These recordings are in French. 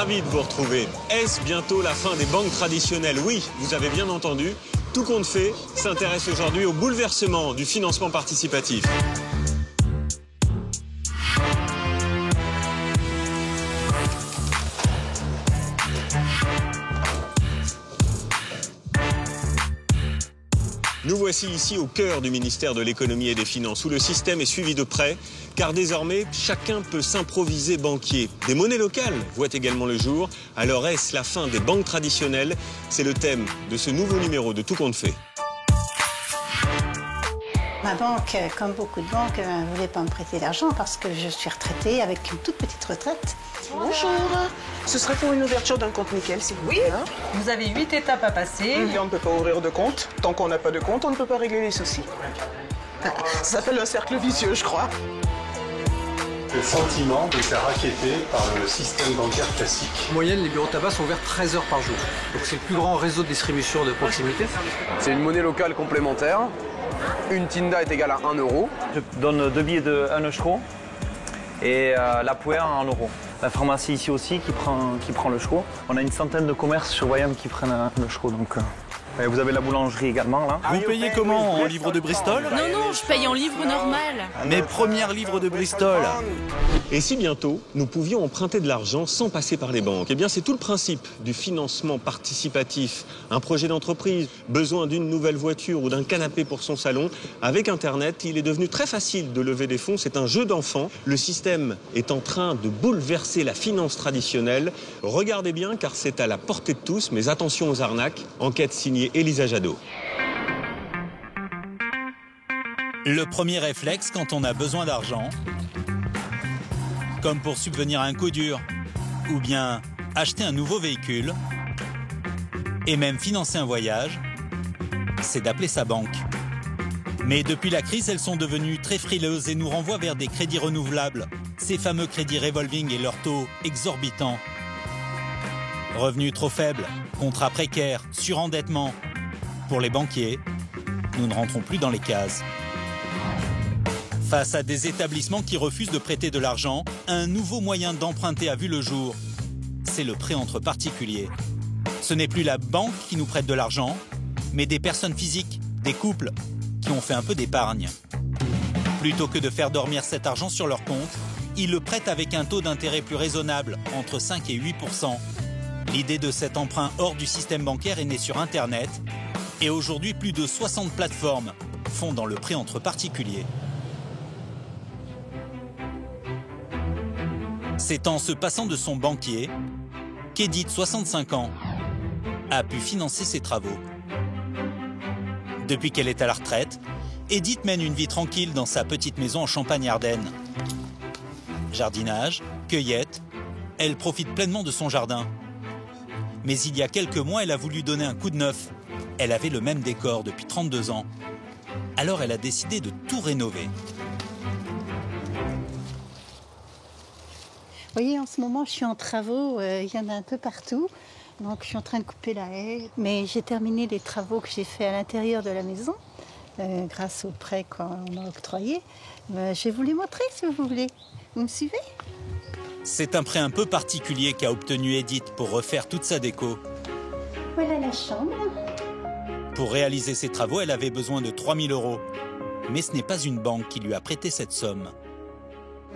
ravi de vous retrouver. Est-ce bientôt la fin des banques traditionnelles? Oui, vous avez bien entendu. Tout compte fait s'intéresse aujourd'hui au bouleversement du financement participatif. Nous voici ici au cœur du ministère de l'économie et des finances, où le système est suivi de près, car désormais, chacun peut s'improviser banquier. Des monnaies locales voient également le jour. Alors est-ce la fin des banques traditionnelles? C'est le thème de ce nouveau numéro de Tout compte fait. Ma banque, comme beaucoup de banques, ne voulait pas me prêter d'argent parce que je suis retraitée avec une toute petite retraite. Bonjour. Ce serait pour une ouverture d'un compte nickel, s'il vous plaît. Oui, vous avez 8 étapes à passer. Et on ne peut pas ouvrir de compte. Tant qu'on n'a pas de compte, on ne peut pas régler les soucis. Ça s'appelle un cercle vicieux, je crois. Le sentiment de se faire racketter par le système bancaire classique. En moyenne, les bureaux de tabac sont ouverts 13 heures par jour. Donc c'est le plus grand réseau de distribution de proximité. C'est une monnaie locale complémentaire. Une Tinda est égale à 1 euro. Je donne 2 billets de 1 euro et la poire à 1 euro. La pharmacie ici aussi qui prend le euro. On a une centaine de commerces sur Wayam qui prennent le euro. Donc, vous avez la boulangerie également là. Vous payez comment? En livre de Bristol? Non, je paye en livre normal. Mes premières livres de Bristol. Et si bientôt, nous pouvions emprunter de l'argent sans passer par les banques? Eh bien, c'est tout le principe du financement participatif. Un projet d'entreprise, besoin d'une nouvelle voiture ou d'un canapé pour son salon. Avec Internet, il est devenu très facile de lever des fonds. C'est un jeu d'enfant. Le système est en train de bouleverser la finance traditionnelle. Regardez bien, car c'est à la portée de tous. Mais attention aux arnaques. Enquête signée Elisa Jadot. Le premier réflexe quand on a besoin d'argent, comme pour subvenir à un coup dur, ou bien acheter un nouveau véhicule, et même financer un voyage, c'est d'appeler sa banque. Mais depuis la crise, elles sont devenues très frileuses et nous renvoient vers des crédits renouvelables, ces fameux crédits revolving et leurs taux exorbitants. Revenus trop faibles, contrats précaires, surendettement. Pour les banquiers, nous ne rentrons plus dans les cases. Face à des établissements qui refusent de prêter de l'argent, un nouveau moyen d'emprunter a vu le jour. C'est le prêt entre particuliers. Ce n'est plus la banque qui nous prête de l'argent, mais des personnes physiques, des couples, qui ont fait un peu d'épargne. Plutôt que de faire dormir cet argent sur leur compte, ils le prêtent avec un taux d'intérêt plus raisonnable, entre 5 et 8%. L'idée de cet emprunt hors du système bancaire est née sur Internet, et aujourd'hui plus de 60 plateformes font dans le prêt entre particuliers. C'est en se passant de son banquier qu'Edith, 65 ans, a pu financer ses travaux. Depuis qu'elle est à la retraite, Edith mène une vie tranquille dans sa petite maison en Champagne-Ardenne. Jardinage, cueillette, elle profite pleinement de son jardin. Mais il y a quelques mois, elle a voulu donner un coup de neuf. Elle avait le même décor depuis 32 ans. Alors elle a décidé de tout rénover. Vous voyez, en ce moment, je suis en travaux, il y en a un peu partout. Donc, je suis en train de couper la haie. Mais j'ai terminé les travaux que j'ai faits à l'intérieur de la maison, grâce au prêt qu'on m'a octroyé. Je vais vous les montrer, si vous voulez. Vous me suivez? C'est un prêt un peu particulier qu'a obtenu Edith pour refaire toute sa déco. Voilà la chambre. Pour réaliser ses travaux, elle avait besoin de 3 000 €. Mais ce n'est pas une banque qui lui a prêté cette somme.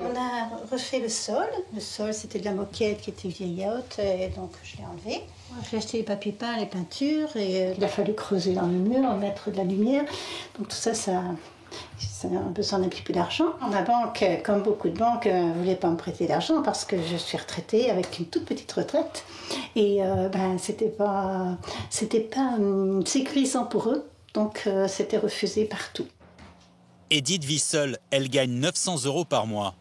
On a refait le sol. Le sol, c'était de la moquette qui était vieillotte, et donc je l'ai enlevé. J'ai acheté les papiers peints, les peintures, et il a fallu creuser dans le mur, mettre de la lumière. Donc tout ça, ça a besoin d'un petit peu d'argent. Ma banque, comme beaucoup de banques, ne voulait pas me prêter d'argent parce que je suis retraitée avec une toute petite retraite. Et c'était pas sécurisant pour eux, donc c'était refusé partout. Edith vit seule, elle gagne 900 € par mois.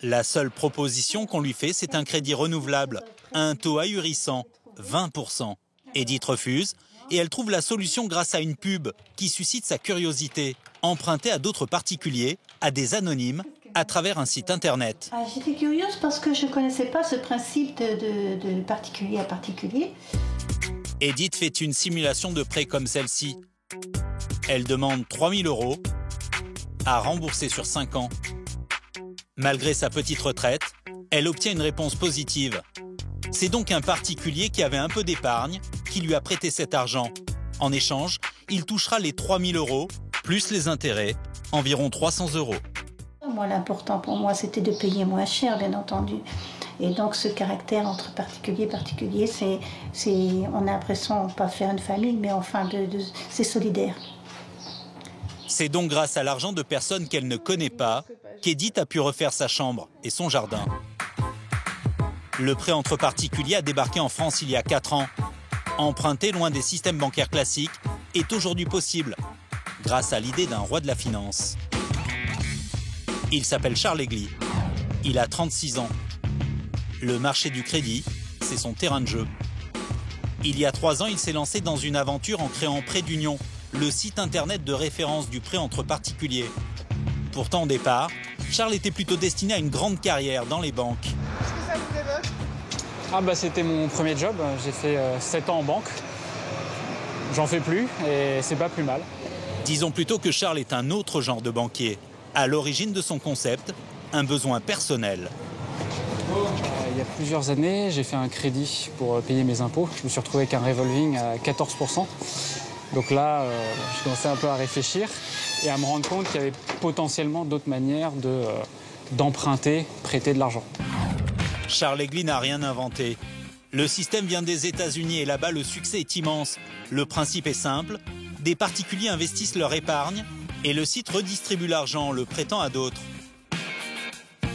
La seule proposition qu'on lui fait, c'est un crédit renouvelable, à un taux ahurissant, 20%. Edith refuse et elle trouve la solution grâce à une pub qui suscite sa curiosité, empruntée à d'autres particuliers, à des anonymes, à travers un site internet. J'étais curieuse parce que je ne connaissais pas ce principe de particulier à particulier. Edith fait une simulation de prêt comme celle-ci. Elle demande 3 000 € à rembourser sur 5 ans. Malgré sa petite retraite, elle obtient une réponse positive. C'est donc un particulier qui avait un peu d'épargne qui lui a prêté cet argent. En échange, il touchera les 3 000 €, plus les intérêts, environ 300 €. Moi, l'important pour moi, c'était de payer moins cher, bien entendu. Et donc, ce caractère entre particulier et particulier, on a l'impression de ne pas faire une famille, mais enfin, c'est solidaire. C'est donc grâce à l'argent de personnes qu'elle ne connaît pas qu'Edith a pu refaire sa chambre et son jardin. Le prêt entre particuliers a débarqué en France il y a 4 ans. Emprunter loin des systèmes bancaires classiques est aujourd'hui possible, grâce à l'idée d'un roi de la finance. Il s'appelle Charles Egli. Il a 36 ans. Le marché du crédit, c'est son terrain de jeu. Il y a 3 ans, il s'est lancé dans une aventure en créant Prêt d'Union, le site internet de référence du prêt entre particuliers. Pourtant, au départ, Charles était plutôt destiné à une grande carrière dans les banques. Est-ce que ça vous évoque ? C'était mon premier job. J'ai fait 7 ans en banque. J'en fais plus et c'est pas plus mal. Disons plutôt que Charles est un autre genre de banquier. À l'origine de son concept, un besoin personnel. Il y a plusieurs années, j'ai fait un crédit pour payer mes impôts. Je me suis retrouvé avec un revolving à 14%. Donc là, je commençais un peu à réfléchir et à me rendre compte qu'il y avait potentiellement d'autres manières d'emprunter, prêter de l'argent. Charles Egli n'a rien inventé. Le système vient des États-Unis et là-bas, le succès est immense. Le principe est simple. Des particuliers investissent leur épargne et le site redistribue l'argent en le prêtant à d'autres.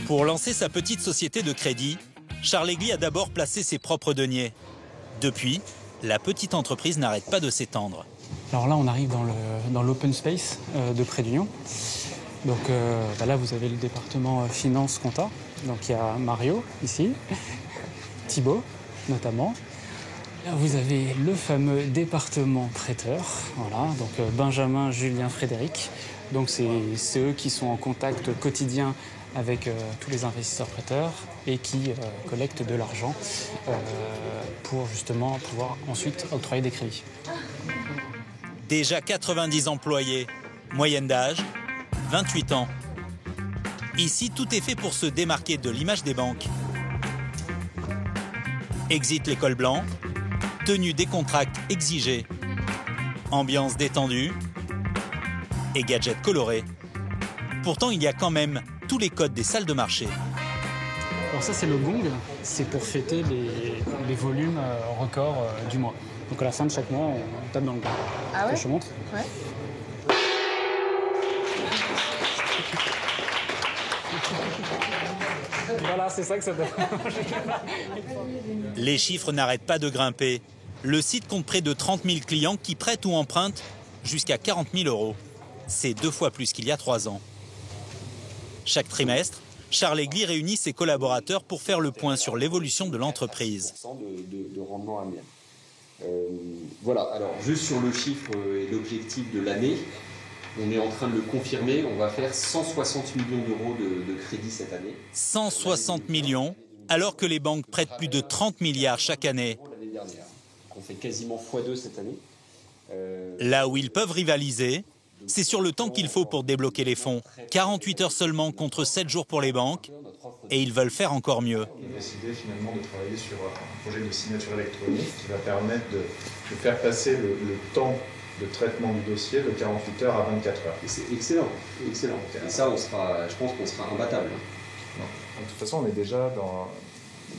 Pour lancer sa petite société de crédit, Charles Egli a d'abord placé ses propres deniers. Depuis, la petite entreprise n'arrête pas de s'étendre. Alors là, on arrive dans l'open space de Prêt d'Union. Donc là, vous avez le département finance compta. Donc il y a Mario ici, Thibaut notamment. Là, vous avez le fameux département prêteur. Voilà, donc Benjamin, Julien, Frédéric. Donc c'est eux qui sont en contact quotidien avec tous les investisseurs prêteurs et qui collectent de l'argent pour justement pouvoir ensuite octroyer des crédits. Déjà 90 employés, moyenne d'âge, 28 ans. Ici, tout est fait pour se démarquer de l'image des banques. Exit l'école blanc, tenue décontractée exigée, ambiance détendue et gadgets colorés. Pourtant, il y a quand même tous les codes des salles de marché. Alors ça, c'est le gong. C'est pour fêter les volumes records du mois. Donc à la fin de chaque mois, on tape dans le gong. Ah ouais ? Je te montre. Ouais. Voilà, c'est ça que ça donne. Les chiffres n'arrêtent pas de grimper. Le site compte près de 30 000 clients qui prêtent ou empruntent jusqu'à 40 000 €. C'est 2 fois plus qu'il y a 3 ans. Chaque trimestre, Charles Egli réunit ses collaborateurs pour faire le point sur l'évolution de l'entreprise. De rendement annuel. Voilà, alors juste sur le chiffre et l'objectif de l'année, on est en train de le confirmer, on va faire 160 millions d'euros de crédit cette année. 160 millions, alors que les banques prêtent plus de 30 milliards chaque année. On fait quasiment x2 cette année. Là où ils peuvent rivaliser, c'est sur le temps qu'il faut pour débloquer les fonds. 48 heures seulement contre 7 jours pour les banques, et ils veulent faire encore mieux. On a décidé finalement de travailler sur un projet de signature électronique qui va permettre de faire passer le temps de traitement du dossier de 48 heures à 24 heures. C'est excellent, excellent. Et ça, je pense qu'on sera imbattable. Non. De toute façon, on est déjà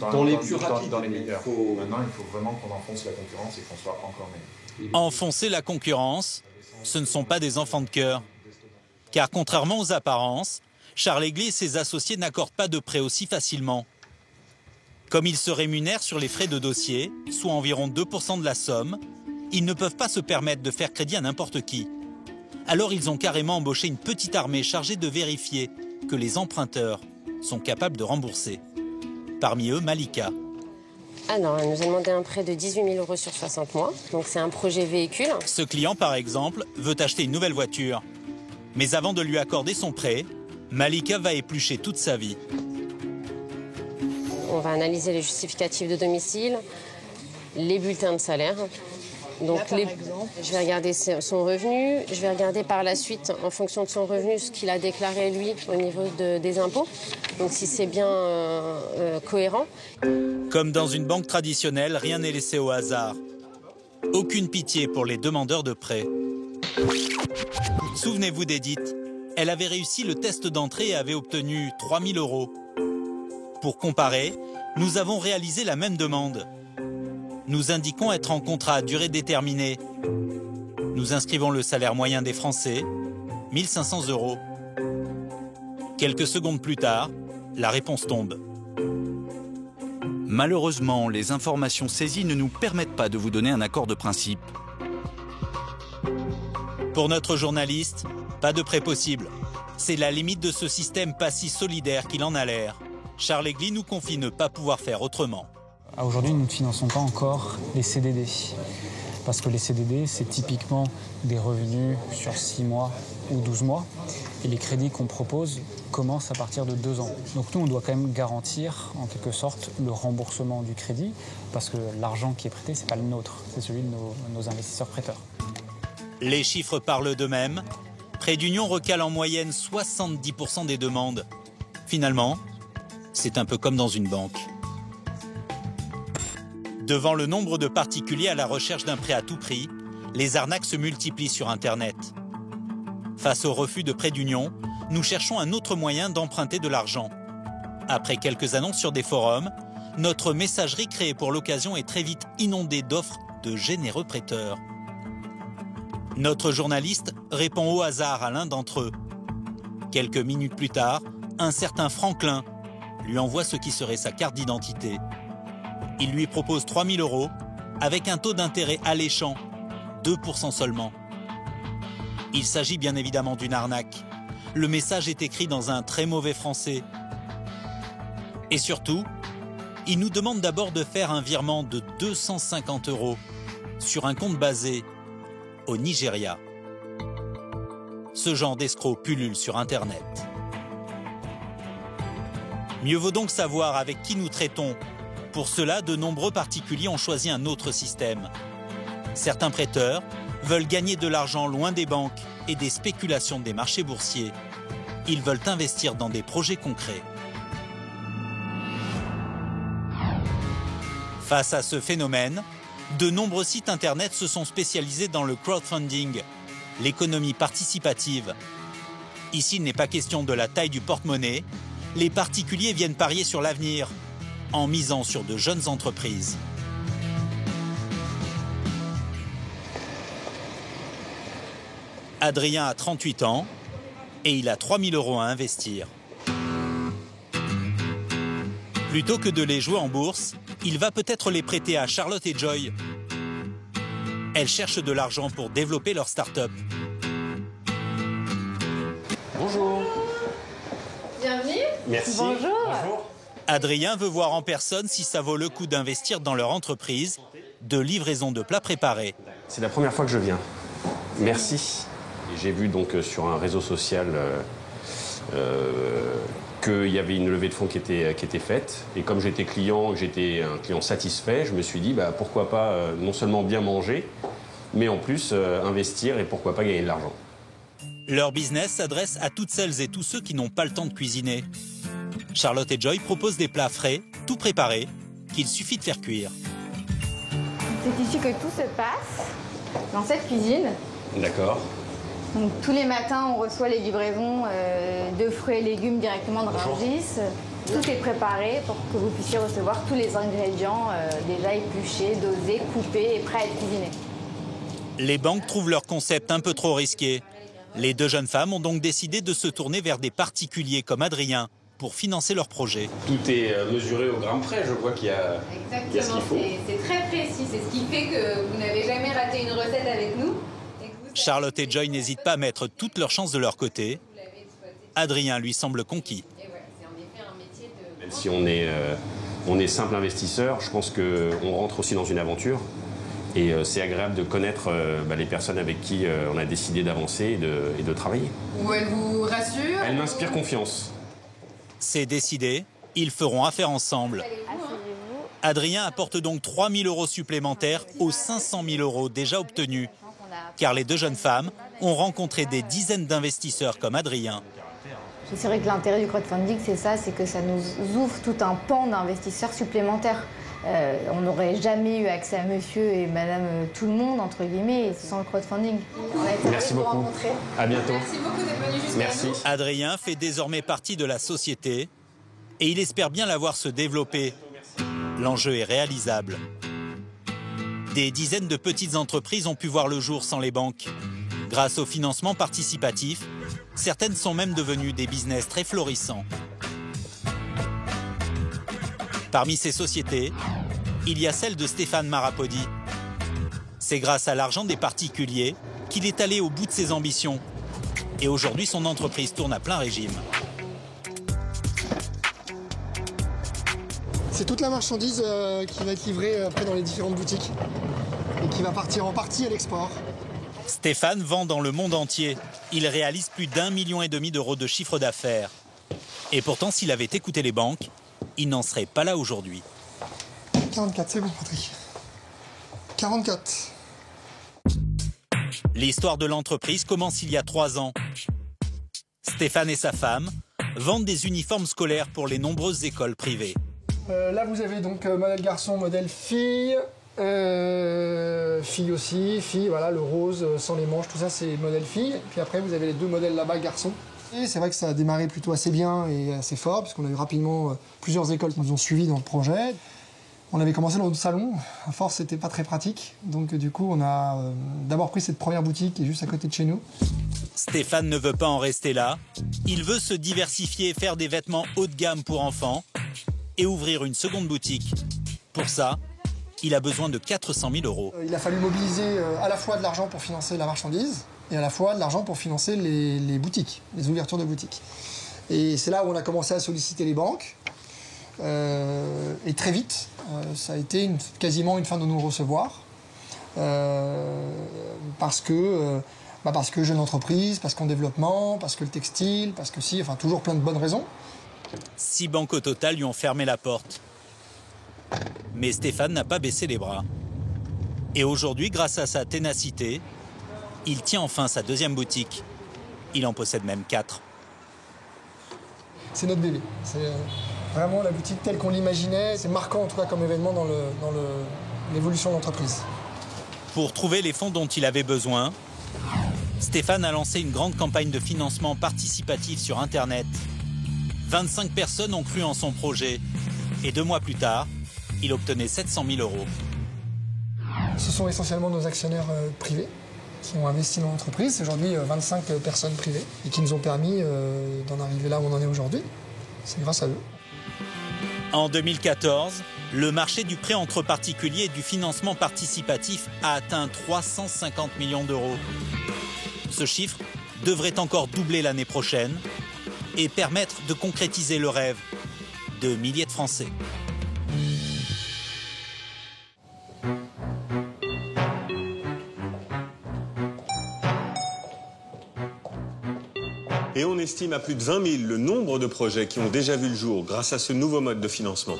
dans les plus rapides. Dans les meilleurs. Maintenant, il faut vraiment qu'on enfonce la concurrence et qu'on soit encore meilleur. Enfoncer la concurrence, ce ne sont pas des enfants de cœur. Car contrairement aux apparences, Charles Egli et ses associés n'accordent pas de prêt aussi facilement. Comme ils se rémunèrent sur les frais de dossier, soit environ 2% de la somme, ils ne peuvent pas se permettre de faire crédit à n'importe qui. Alors ils ont carrément embauché une petite armée chargée de vérifier que les emprunteurs sont capables de rembourser. Parmi eux, Malika. Alors, elle nous a demandé un prêt de 18 000 € sur 60 mois. Donc c'est un projet véhicule. Ce client, par exemple, veut acheter une nouvelle voiture. Mais avant de lui accorder son prêt, Malika va éplucher toute sa vie. On va analyser les justificatifs de domicile, les bulletins de salaire. Donc là, par exemple, je vais regarder son revenu, je vais regarder par la suite, en fonction de son revenu, ce qu'il a déclaré lui au niveau des impôts. Donc si c'est bien cohérent. Comme dans une banque traditionnelle, rien n'est laissé au hasard. Aucune pitié pour les demandeurs de prêts. Souvenez-vous d'Edith. Elle avait réussi le test d'entrée et avait obtenu 3 000 €. Pour comparer, nous avons réalisé la même demande. Nous indiquons être en contrat à durée déterminée. Nous inscrivons le salaire moyen des Français, 1 500 €. Quelques secondes plus tard, la réponse tombe. Malheureusement, les informations saisies ne nous permettent pas de vous donner un accord de principe. Pour notre journaliste, pas de prêt possible. C'est la limite de ce système pas si solidaire qu'il en a l'air. Charles Egli nous confie ne pas pouvoir faire autrement. Aujourd'hui, nous ne finançons pas encore les CDD. Parce que les CDD, c'est typiquement des revenus sur 6 mois ou 12 mois. Et les crédits qu'on propose commencent à partir de 2 ans. Donc nous, on doit quand même garantir, en quelque sorte, le remboursement du crédit. Parce que l'argent qui est prêté, ce n'est pas le nôtre, c'est celui de nos investisseurs prêteurs. Les chiffres parlent d'eux-mêmes. Prêt d'Union recale en moyenne 70% des demandes. Finalement, c'est un peu comme dans une banque. Devant le nombre de particuliers à la recherche d'un prêt à tout prix, les arnaques se multiplient sur Internet. Face au refus de Prêt d'Union, nous cherchons un autre moyen d'emprunter de l'argent. Après quelques annonces sur des forums, notre messagerie créée pour l'occasion est très vite inondée d'offres de généreux prêteurs. Notre journaliste répond au hasard à l'un d'entre eux. Quelques minutes plus tard, un certain Franklin lui envoie ce qui serait sa carte d'identité. Il lui propose 3 000 € avec un taux d'intérêt alléchant, 2% seulement. Il s'agit bien évidemment d'une arnaque. Le message est écrit dans un très mauvais français. Et surtout, il nous demande d'abord de faire un virement de 250 € sur un compte basé au Nigeria. Ce genre d'escroc pullule sur Internet. Mieux vaut donc savoir avec qui nous traitons. Pour cela, de nombreux particuliers ont choisi un autre système. Certains prêteurs veulent gagner de l'argent loin des banques et des spéculations des marchés boursiers. Ils veulent investir dans des projets concrets. Face à ce phénomène, de nombreux sites internet se sont spécialisés dans le crowdfunding, l'économie participative. Ici, il n'est pas question de la taille du porte-monnaie. Les particuliers viennent parier sur l'avenir, en misant sur de jeunes entreprises. Adrien a 38 ans et il a 3 000 € à investir. Plutôt que de les jouer en bourse, il va peut-être les prêter à Charlotte et Joy. Elles cherchent de l'argent pour développer leur start-up. Bonjour. Bienvenue. Merci. Bonjour. Adrien veut voir en personne si ça vaut le coup d'investir dans leur entreprise de livraison de plats préparés. C'est la première fois que je viens. Merci. J'ai vu donc sur un réseau social qu'il y avait une levée de fonds qui était faite. Et comme j'étais client, que j'étais un client satisfait, je me suis dit pourquoi pas non seulement bien manger, mais en plus investir et pourquoi pas gagner de l'argent. Leur business s'adresse à toutes celles et tous ceux qui n'ont pas le temps de cuisiner. Charlotte et Joy proposent des plats frais, tout préparés, qu'il suffit de faire cuire. C'est ici que tout se passe, dans cette cuisine. D'accord. Donc, tous les matins, on reçoit les livraisons de fruits et légumes directement de Rungis. Tout est préparé pour que vous puissiez recevoir tous les ingrédients déjà épluchés, dosés, coupés et prêts à être cuisinés. Les banques trouvent leur concept un peu trop risqué. Les deux jeunes femmes ont donc décidé de se tourner vers des particuliers comme Adrien pour financer leur projet. Tout est mesuré au gramme près, je vois qu'il y a ce qu'il faut. C'est très précis, c'est ce qui fait que vous n'avez jamais raté une recette avec nous. Charlotte et Joy n'hésitent pas à mettre toutes leurs chances de leur côté. Adrien lui semble conquis. Même si on est simple investisseur, je pense qu'on rentre aussi dans une aventure. Et c'est agréable de connaître les personnes avec qui on a décidé d'avancer et de travailler. Ou elle vous rassure? Elle m'inspire confiance. C'est décidé, ils feront affaire ensemble. Adrien apporte donc 3 000 € supplémentaires aux 500 000 € déjà obtenus. Car les deux jeunes femmes ont rencontré des dizaines d'investisseurs comme Adrien. C'est vrai que l'intérêt du crowdfunding, c'est ça, c'est que ça nous ouvre tout un pan d'investisseurs supplémentaires. On n'aurait jamais eu accès à monsieur et madame tout le monde, entre guillemets, sans le crowdfunding. Merci beaucoup. À bientôt. Merci beaucoup d'être venu jusqu'à Merci. nous. Adrien fait désormais partie de la société et il espère bien la voir se développer. L'enjeu est réalisable. Des dizaines de petites entreprises ont pu voir le jour sans les banques. Grâce au financement participatif, certaines sont même devenues des business très florissants. Parmi ces sociétés, il y a celle de Stéphane Marapodi. C'est grâce à l'argent des particuliers qu'il est allé au bout de ses ambitions. Et aujourd'hui, son entreprise tourne à plein régime. C'est toute la marchandise qui va être livrée après dans les différentes boutiques et qui va partir en partie à l'export. Stéphane vend dans le monde entier. Il réalise plus d'1,5 million d'euros de chiffre d'affaires. Et pourtant, s'il avait écouté les banques, il n'en serait pas là aujourd'hui. 44, c'est bon, Patrick. 44. L'histoire de l'entreprise commence il y a 3 ans. Stéphane et sa femme vendent des uniformes scolaires pour les nombreuses écoles privées. Là, vous avez donc modèle garçon, modèle fille. Fille aussi, fille, voilà, le rose sans les manches, tout ça, c'est modèle fille. Puis après, vous avez les 2 modèles là-bas, garçon. Et c'est vrai que ça a démarré plutôt assez bien et assez fort, puisqu'on a eu rapidement plusieurs écoles qui nous ont suivis dans le projet. On avait commencé dans notre salon. À force, c'était pas très pratique. Donc, du coup, on a d'abord pris cette première boutique qui est juste à côté de chez nous. Stéphane ne veut pas en rester là. Il veut se diversifier et faire des vêtements haut de gamme pour enfants et ouvrir une seconde boutique. Pour ça, il a besoin de 400 000 €. Il a fallu mobiliser à la fois de l'argent pour financer la marchandise et à la fois de l'argent pour financer les boutiques, les ouvertures de boutiques. Et c'est là où on a commencé à solliciter les banques. Et très vite, ça a été quasiment une fin de non-recevoir. Parce que jeune entreprise, parce qu'en développement, parce que le textile, parce que si, enfin toujours plein de bonnes raisons. 6 banques au total lui ont fermé la porte. Mais Stéphane n'a pas baissé les bras. Et aujourd'hui, grâce à sa ténacité, il tient enfin sa deuxième boutique. Il en possède même 4. C'est notre bébé. C'est vraiment la boutique telle qu'on l'imaginait. C'est marquant en tout cas comme événement dans l'évolution de l'entreprise. Pour trouver les fonds dont il avait besoin, Stéphane a lancé une grande campagne de financement participatif sur Internet. 25 personnes ont cru en son projet. Et 2 mois plus tard, il obtenait 700 000 €. Ce sont essentiellement nos actionnaires privés qui ont investi dans l'entreprise. C'est aujourd'hui 25 personnes privées et qui nous ont permis d'en arriver là où on en est aujourd'hui. C'est grâce à eux. En 2014, le marché du prêt entre particuliers et du financement participatif a atteint 350 millions d'euros. Ce chiffre devrait encore doubler l'année prochaine et permettre de concrétiser le rêve de milliers de Français. Et on estime à plus de 20 000 le nombre de projets qui ont déjà vu le jour grâce à ce nouveau mode de financement.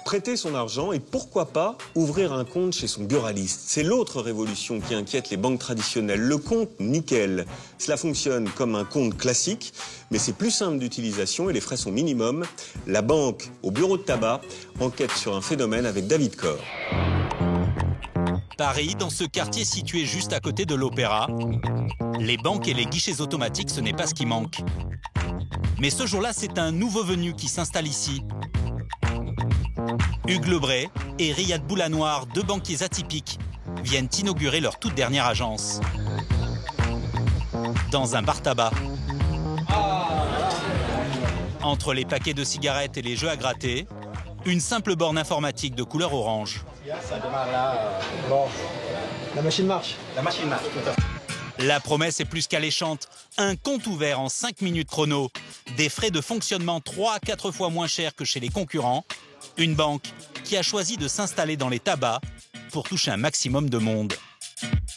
Prêter son argent et pourquoi pas ouvrir un compte chez son buraliste. C'est l'autre révolution qui inquiète les banques traditionnelles. Le compte nickel. Cela fonctionne comme un compte classique, mais c'est plus simple d'utilisation et les frais sont minimums. La banque au bureau de tabac enquête sur un phénomène avec David Corr. Paris, dans ce quartier situé juste à côté de l'Opéra, les banques et les guichets automatiques, ce n'est pas ce qui manque. Mais ce jour-là, c'est un nouveau venu qui s'installe ici. Hugues Lebray et Riyad Boulanoir, 2 banquiers atypiques, viennent inaugurer leur toute dernière agence. Dans un bar tabac. Entre les paquets de cigarettes et les jeux à gratter, une simple borne informatique de couleur orange. Ça démarre là. Bon, la machine marche. La machine marche, tout à fait. La promesse est plus qu'alléchante. Un compte ouvert en 5 minutes chrono. Des frais de fonctionnement 3 à 4 fois moins chers que chez les concurrents. Une banque qui a choisi de s'installer dans les tabacs pour toucher un maximum de monde.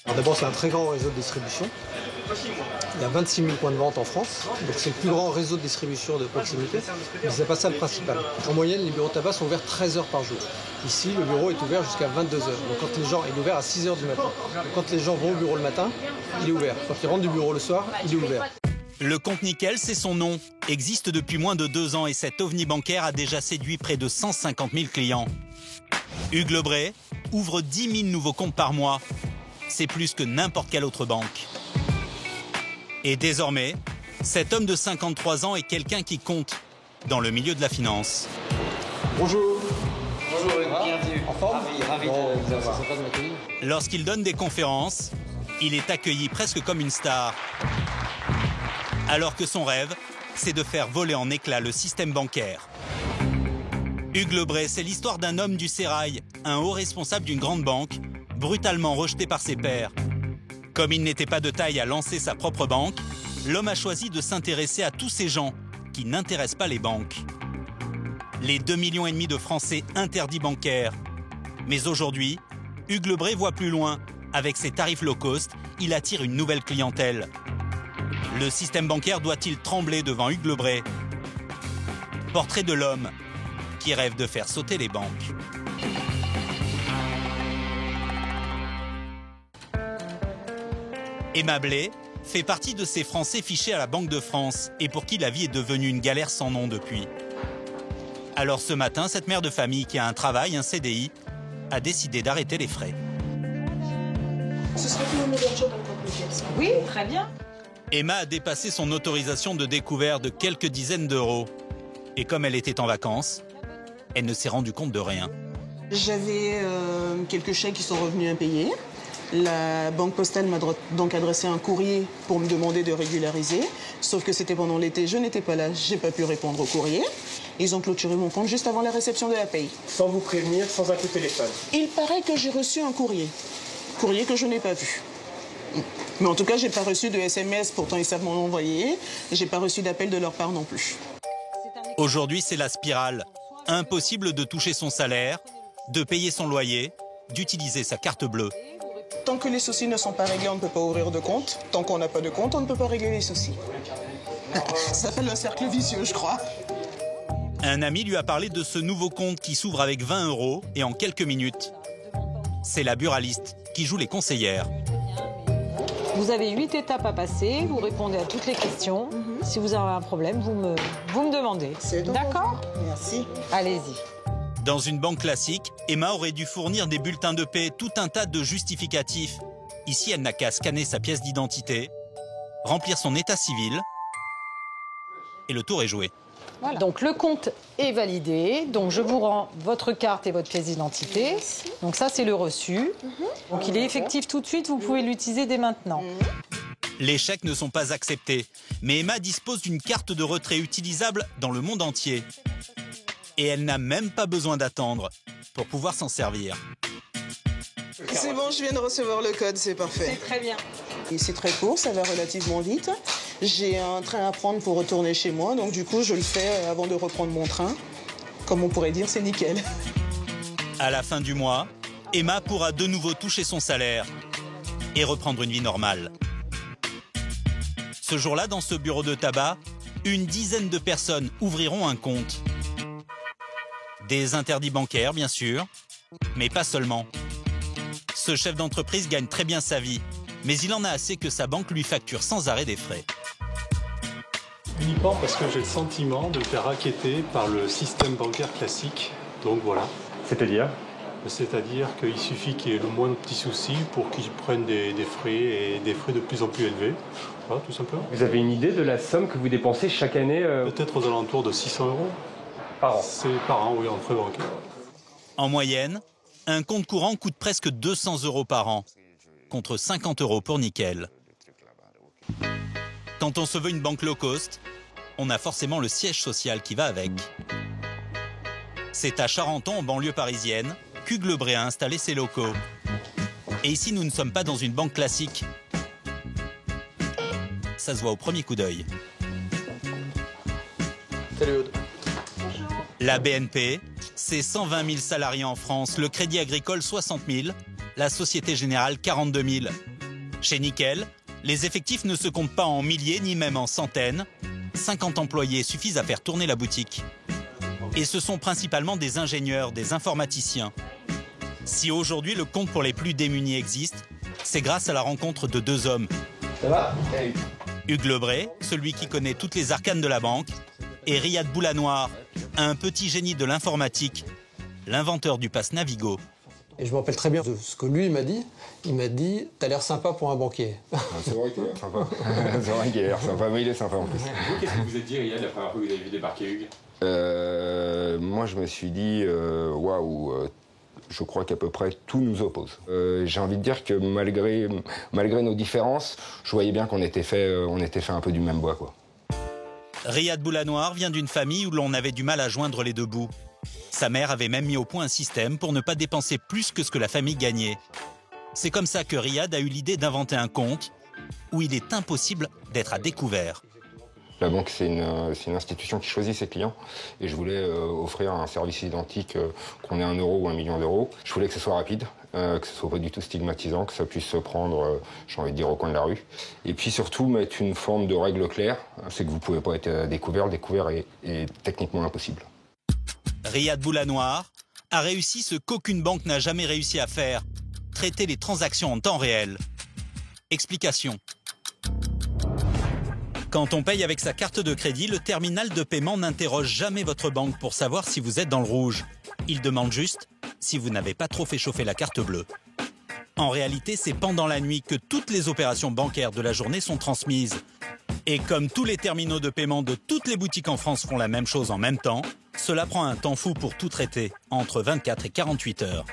D'abord, c'est un très grand réseau de distribution. Il y a 26 000 points de vente en France, donc c'est le plus grand réseau de distribution de proximité, mais c'est pas ça le principal. En moyenne, les bureaux de tabac sont ouverts 13 heures par jour. Ici, le bureau est ouvert jusqu'à 22 heures. Donc quand les gens, il est ouvert à 6 heures du matin. Donc quand les gens vont au bureau le matin, il est ouvert. Quand ils rentrent du bureau le soir, il est ouvert. Le compte Nickel, c'est son nom, existe depuis moins de 2 ans et cet ovni bancaire a déjà séduit près de 150 000 clients. Hugues Lebray ouvre 10 000 nouveaux comptes par mois. C'est plus que n'importe quelle autre banque. Et désormais, cet homme de 53 ans est quelqu'un qui compte dans le milieu de la finance. Bonjour. Bonjour, bienvenue. En forme? Ravi de vous avoir. Lorsqu'il donne des conférences, il est accueilli presque comme une star. Alors que son rêve, c'est de faire voler en éclats le système bancaire. Hugues Lebray, c'est l'histoire d'un homme du sérail, un haut responsable d'une grande banque, brutalement rejeté par ses pairs. Comme il n'était pas de taille à lancer sa propre banque, l'homme a choisi de s'intéresser à tous ces gens qui n'intéressent pas les banques. Les 2,5 millions de Français interdits bancaires. Mais aujourd'hui, Hugues Lebray voit plus loin. Avec ses tarifs low cost, il attire une nouvelle clientèle. Le système bancaire doit-il trembler devant Hugues Lebray? Portrait de l'homme qui rêve de faire sauter les banques. Emma Blais fait partie de ces Français fichés à la Banque de France et pour qui la vie est devenue une galère sans nom depuis. Alors ce matin, cette mère de famille qui a un travail, un CDI, a décidé d'arrêter les frais. Ce serait pour une ouverture d'un compte Nickel. Oui, très bien. Emma a dépassé son autorisation de découvert de quelques dizaines d'euros. Et comme elle était en vacances, elle ne s'est rendue compte de rien. J'avais quelques chèques qui sont revenus impayés. La banque postale m'a donc adressé un courrier pour me demander de régulariser. Sauf que c'était pendant l'été, je n'étais pas là, j'ai pas pu répondre au courrier. Ils ont clôturé mon compte juste avant la réception de la paye. Sans vous prévenir, sans un coup de téléphone. Il paraît que j'ai reçu un courrier. Courrier que je n'ai pas vu. Mais en tout cas, j'ai pas reçu de SMS, pourtant ils savent m'en envoyer. J'ai pas reçu d'appel de leur part non plus. Aujourd'hui, c'est la spirale. Impossible de toucher son salaire, de payer son loyer, d'utiliser sa carte bleue. Tant que les soucis ne sont pas réglés, on ne peut pas ouvrir de compte. Tant qu'on n'a pas de compte, on ne peut pas régler les soucis. Ça s'appelle un cercle vicieux, je crois. Un ami lui a parlé de ce nouveau compte qui s'ouvre avec 20 € et en quelques minutes. C'est la buraliste qui joue les conseillères. Vous avez 8 étapes à passer, vous répondez à toutes les questions. Si vous avez un problème, vous me demandez. D'accord? Merci. Allez-y. Dans une banque classique, Emma aurait dû fournir des bulletins de paie, tout un tas de justificatifs. Ici, elle n'a qu'à scanner sa pièce d'identité, remplir son état civil, et le tour est joué. Voilà. Donc le compte est validé, donc je vous rends votre carte et votre pièce d'identité. Donc ça, c'est le reçu. Donc il est effectif tout de suite, vous pouvez l'utiliser dès maintenant. Les chèques ne sont pas acceptés, mais Emma dispose d'une carte de retrait utilisable dans le monde entier. Et elle n'a même pas besoin d'attendre pour pouvoir s'en servir. C'est bon, je viens de recevoir le code, c'est parfait. C'est très bien. Et c'est très court, ça va relativement vite. J'ai un train à prendre pour retourner chez moi, donc du coup, je le fais avant de reprendre mon train. Comme on pourrait dire, c'est nickel. À la fin du mois, Emma pourra de nouveau toucher son salaire et reprendre une vie normale. Ce jour-là, dans ce bureau de tabac, une dizaine de personnes ouvriront un compte. Des interdits bancaires, bien sûr, mais pas seulement. Ce chef d'entreprise gagne très bien sa vie, mais il en a assez que sa banque lui facture sans arrêt des frais. Uniquement parce que j'ai le sentiment de me faire racketter par le système bancaire classique. Donc voilà. C'est-à-dire ? C'est-à-dire qu'il suffit qu'il y ait le moindre petit souci pour qu'ils prennent des frais et des frais de plus en plus élevés. Voilà, tout simplement. Vous avez une idée de la somme que vous dépensez chaque année Peut-être aux alentours de 600 € par an. C'est par an, oui, en frais bancaires. En moyenne, un compte courant coûte presque 200 € par an, contre 50 € pour Nickel. Quand on se veut une banque low cost, on a forcément le siège social qui va avec. C'est à Charenton, en banlieue parisienne, qu'Hugues Lebray a installé ses locaux. Et ici, nous ne sommes pas dans une banque classique. Ça se voit au premier coup d'œil. Salut Aude. La BNP, c'est 120 000 salariés en France, le Crédit Agricole 60 000, la Société Générale 42 000. Chez Nickel, Les effectifs ne se comptent pas en milliers ni même en centaines. 50 employés suffisent à faire tourner la boutique. Et ce sont principalement des ingénieurs, des informaticiens. Si aujourd'hui le compte pour les plus démunis existe, c'est grâce à la rencontre de deux hommes. Ça va? Hugues Lebray, celui qui connaît toutes les arcanes de la banque, et Riyad Boulanoir, un petit génie de l'informatique, l'inventeur du pass Navigo. Et je me rappelle très bien de ce que lui m'a dit. Il m'a dit « T'as l'air sympa pour un banquier ». C'est vrai qu'il a l'air sympa. C'est vrai qu'il a l'air sympa, mais il est sympa en plus. Vous, qu'est-ce que vous êtes dit, Riyad, la première fois que vous avez vu débarquer Hugues? Moi, je me suis dit waouh, je crois qu'à peu près tout nous oppose. J'ai envie de dire que malgré nos différences, je voyais bien qu'on était fait un peu du même bois, quoi. Riyad Boulanoir vient d'une famille où l'on avait du mal à joindre les deux bouts. Sa mère avait même mis au point un système pour ne pas dépenser plus que ce que la famille gagnait. C'est comme ça que Riyad a eu l'idée d'inventer un compte où il est impossible d'être à découvert. La banque, c'est une institution qui choisit ses clients. Et je voulais offrir un service identique, qu'on ait 1 euro ou 1 million d'euros. Je voulais que ce soit rapide, que ce soit pas du tout stigmatisant, que ça puisse se prendre, j'ai envie de dire, au coin de la rue. Et puis surtout, mettre une forme de règle claire, c'est que vous pouvez pas être découvert. Le découvert est techniquement impossible. Riyad Boulanoir a réussi ce qu'aucune banque n'a jamais réussi à faire, traiter les transactions en temps réel. Explication. Quand on paye avec sa carte de crédit, le terminal de paiement n'interroge jamais votre banque pour savoir si vous êtes dans le rouge. Il demande juste si vous n'avez pas trop fait chauffer la carte bleue. En réalité, c'est pendant la nuit que toutes les opérations bancaires de la journée sont transmises. Et comme tous les terminaux de paiement de toutes les boutiques en France font la même chose en même temps, cela prend un temps fou pour tout traiter, entre 24 et 48 heures.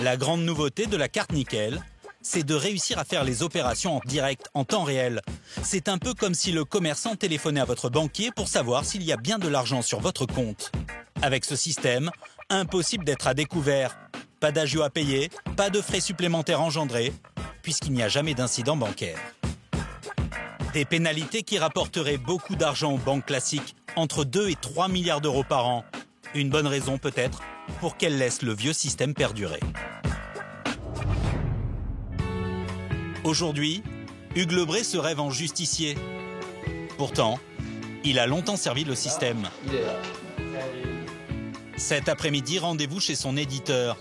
La grande nouveauté de la carte Nickel, c'est de réussir à faire les opérations en direct, en temps réel. C'est un peu comme si le commerçant téléphonait à votre banquier pour savoir s'il y a bien de l'argent sur votre compte. Avec ce système, impossible d'être à découvert. Pas d'agio à payer, pas de frais supplémentaires engendrés, puisqu'il n'y a jamais d'incident bancaire. Des pénalités qui rapporteraient beaucoup d'argent aux banques classiques, entre 2 et 3 milliards d'euros par an. Une bonne raison peut-être pour qu'elles laissent le vieux système perdurer. Aujourd'hui, Hugues Lebray se rêve en justicier. Pourtant, il a longtemps servi le système. Cet après-midi, rendez-vous chez son éditeur.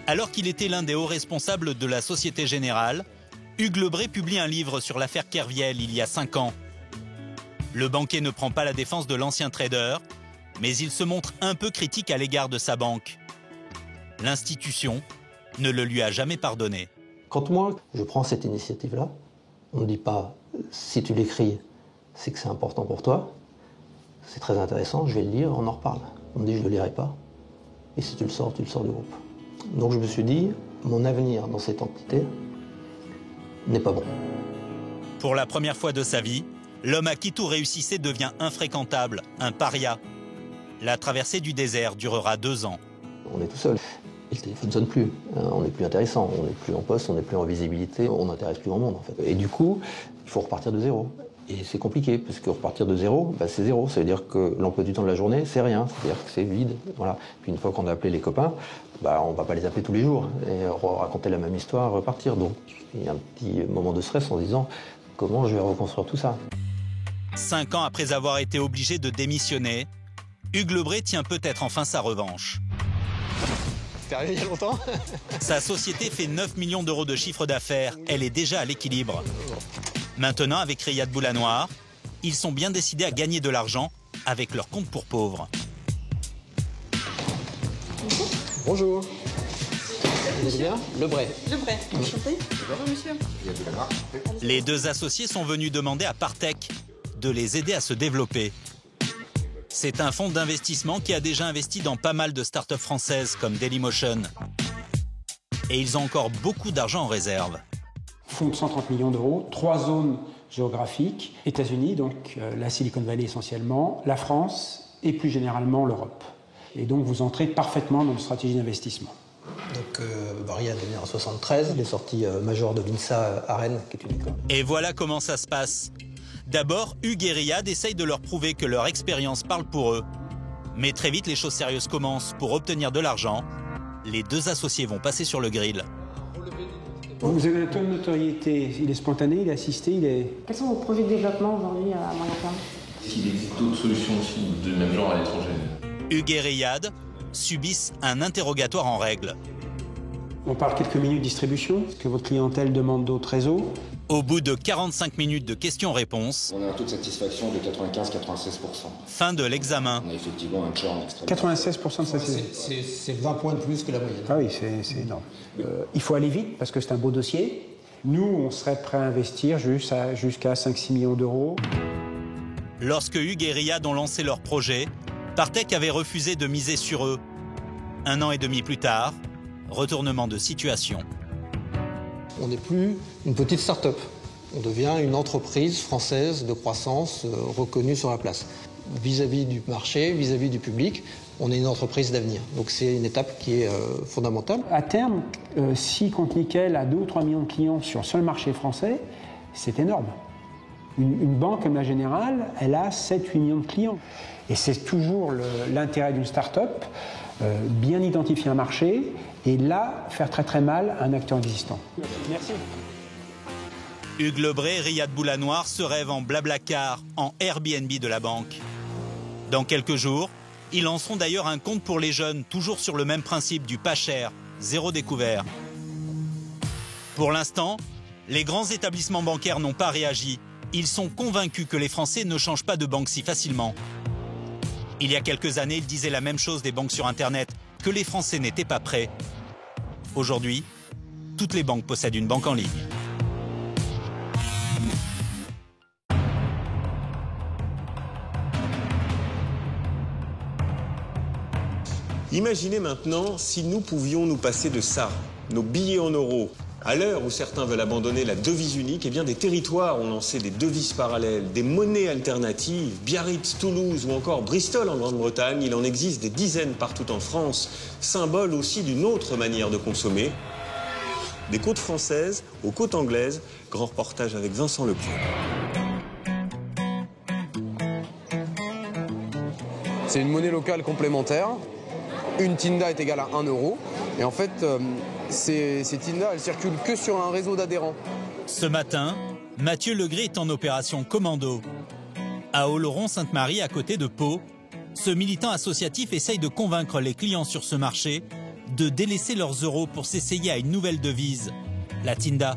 Alors qu'il était l'un des hauts responsables de la Société Générale, Hugues Lebray publie un livre sur l'affaire Kerviel il y a 5 ans. Le banquier ne prend pas la défense de l'ancien trader, mais il se montre un peu critique à l'égard de sa banque. L'institution ne le lui a jamais pardonné. Quand moi, je prends cette initiative-là, on ne dit pas « si tu l'écris, c'est que c'est important pour toi, c'est très intéressant, je vais le lire, on en reparle ». On me dit « je ne le lirai pas, et si tu le sors du groupe ». Donc je me suis dit « mon avenir dans cette entité n'est pas bon ». Pour la première fois de sa vie, l'homme à qui tout réussissait devient infréquentable, un paria. La traversée du désert durera 2 ans. On est tout seul. Et le téléphone ne sonne plus. On n'est plus intéressant, on n'est plus en poste, on n'est plus en visibilité, on n'intéresse plus grand monde en fait. Et du coup, il faut repartir de zéro. Et c'est compliqué, parce que repartir de zéro, c'est zéro. Ça veut dire que l'emploi du temps de la journée, c'est rien. C'est-à-dire que c'est vide. Voilà. Puis une fois qu'on a appelé les copains, on ne va pas les appeler tous les jours et raconter la même histoire, repartir. Donc il y a un petit moment de stress en se disant comment je vais reconstruire tout ça. 5 ans après avoir été obligé de démissionner, Hugues Lebray tient peut-être enfin sa revanche. C'est arrivé il y a longtemps. Sa société fait 9 millions d'euros de chiffre d'affaires. Elle est déjà à l'équilibre. Maintenant, avec Riyad Boulanoir, ils sont bien décidés à gagner de l'argent avec leur compte pour pauvres. Bonjour. Vous allez bien? Lebray. Lebray, enchanté. Bonjour monsieur. Les deux associés sont venus demander à Partech de les aider à se développer. C'est un fonds d'investissement qui a déjà investi dans pas mal de startups françaises comme Dailymotion. Et ils ont encore beaucoup d'argent en réserve. Fonds de 130 millions d'euros, 3 zones géographiques, États-Unis, donc la Silicon Valley essentiellement, la France et plus généralement l'Europe. Et donc vous entrez parfaitement dans une stratégie d'investissement. Donc Riyad est né en 1973, il est sorti major de l'INSA à Rennes, qui est une école. Et voilà comment ça se passe. D'abord, Hugues et Riyad essayent de leur prouver que leur expérience parle pour eux. Mais très vite, les choses sérieuses commencent. Pour obtenir de l'argent, les deux associés vont passer sur le grill. Vous avez un taux de notoriété, il est spontané, il est assisté, il est... Quels sont vos projets de développement aujourd'hui à moyen terme? S'il existe d'autres solutions aussi de même genre à l'étranger. Hugues et Riyad subissent un interrogatoire en règle. On parle quelques minutes de distribution. Est-ce que votre clientèle demande d'autres réseaux? Au bout de 45 minutes de questions-réponses, on a un taux de satisfaction de 95-96%. Fin de l'examen. On a effectivement un churn extrêmement. 96% de satisfaction. C'est 20 points de plus que la moyenne. Ah oui, c'est énorme. Il faut aller vite parce que c'est un beau dossier. Nous, on serait prêt à investir jusqu'à 5-6 millions d'euros. Lorsque Hugues et Riyad ont lancé leur projet, Partech avait refusé de miser sur eux. 1 an et demi plus tard, retournement de situation. On n'est plus une petite start-up. On devient une entreprise française de croissance reconnue sur la place. Vis-à-vis du marché, vis-à-vis du public, on est une entreprise d'avenir. Donc c'est une étape qui est fondamentale. À terme, si Compte Nickel a 2 ou 3 millions de clients sur le seul marché français, c'est énorme. Une banque comme la Générale, elle a 7-8 millions de clients. Et c'est toujours l'intérêt d'une start-up, bien identifier un marché et là, faire très très mal un acteur existant. Merci. Hugues Lebré et Riyad Boulanoir se rêvent en Blablacar, en Airbnb de la banque. Dans quelques jours, ils lanceront d'ailleurs un compte pour les jeunes, toujours sur le même principe du pas cher, zéro découvert. Pour l'instant, les grands établissements bancaires n'ont pas réagi. Ils sont convaincus que les Français ne changent pas de banque si facilement. Il y a quelques années, ils disaient la même chose des banques sur Internet, que les Français n'étaient pas prêts. Aujourd'hui, toutes les banques possèdent une banque en ligne. Imaginez maintenant si nous pouvions nous passer de ça, nos billets en euros. À l'heure où certains veulent abandonner la devise unique, eh bien des territoires ont lancé des devises parallèles, des monnaies alternatives. Biarritz, Toulouse ou encore Bristol en Grande-Bretagne, il en existe des dizaines partout en France, symbole aussi d'une autre manière de consommer. Des côtes françaises aux côtes anglaises, grand reportage avec Vincent Lepieux. C'est une monnaie locale complémentaire. Une Tinda est égale à 1 euro. Et en fait, ces Tinda, elles circulent que sur un réseau d'adhérents. Ce matin, Mathieu Legré est en opération commando. À Oloron-Sainte-Marie, à côté de Pau, ce militant associatif essaye de convaincre les clients sur ce marché de délaisser leurs euros pour s'essayer à une nouvelle devise, la Tinda.